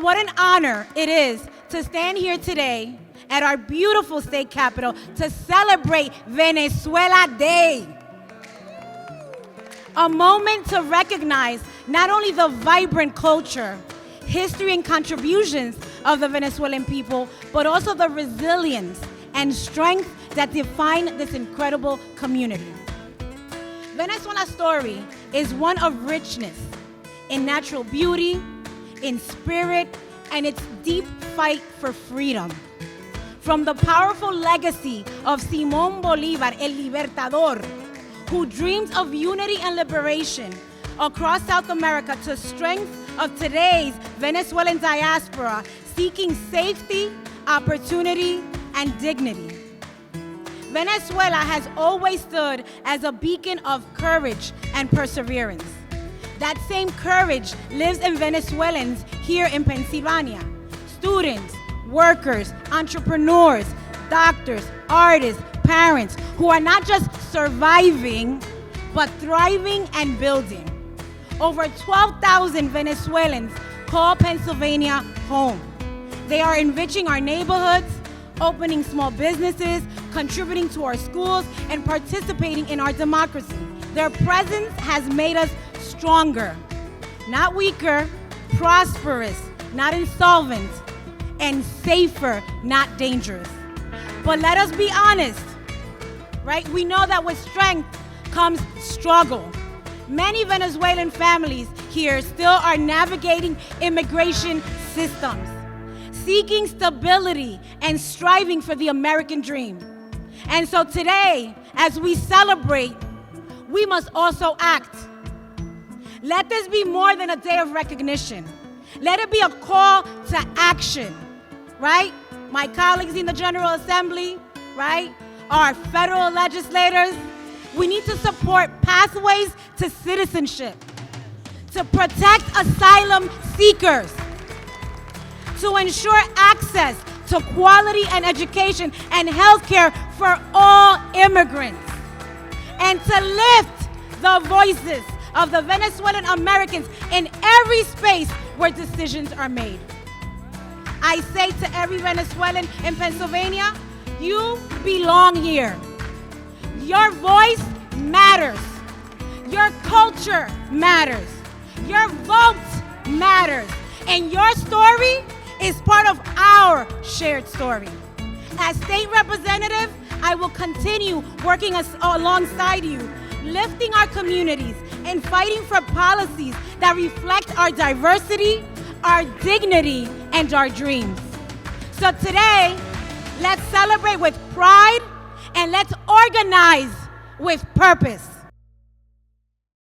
what an honor it is to stand here today at our beautiful state capitol to celebrate Venezuela Day. A moment to recognize not only the vibrant culture, history, and contributions of the Venezuelan people, but also the resilience and strength that define this incredible community. Venezuela's story is one of richness in natural beauty, in spirit, and its deep fight for freedom. From the powerful legacy of Simón Bolívar, El Libertador, who dreamed of unity and liberation across South America, to strength of today's Venezuelan diaspora seeking safety, opportunity, and dignity. Venezuela has always stood as a beacon of courage and perseverance. That same courage lives in Venezuelans here in Pennsylvania. Students, workers, entrepreneurs, doctors, artists, parents, who are not just surviving, but thriving and building. Over 12,000 Venezuelans call Pennsylvania home. They are enriching our neighborhoods, opening small businesses, contributing to our schools, and participating in our democracy. Their presence has made us stronger, not weaker, prosperous, not insolvent, and safer, not dangerous. But let us be honest, right? We know that with strength comes struggle. Many Venezuelan families here still are navigating immigration systems, seeking stability and striving for the American dream. And so today, as we celebrate, we must also act. Let this be more than a day of recognition. Let it be a call to action, right? My colleagues in the General Assembly, right? Our federal legislators, we need to support pathways to citizenship, to protect asylum seekers, to ensure access to quality and education and healthcare for all immigrants, and to lift the voices of the Venezuelan Americans in every space where decisions are made. I say to every Venezuelan in Pennsylvania, you belong here. Your voice matters. Your culture matters. Your vote matters. And your story is part of our shared story. As state representative, I will continue working alongside you, lifting our communities and fighting for policies that reflect our diversity, our dignity, and our dreams. So today, let's celebrate with pride and let's organize with purpose.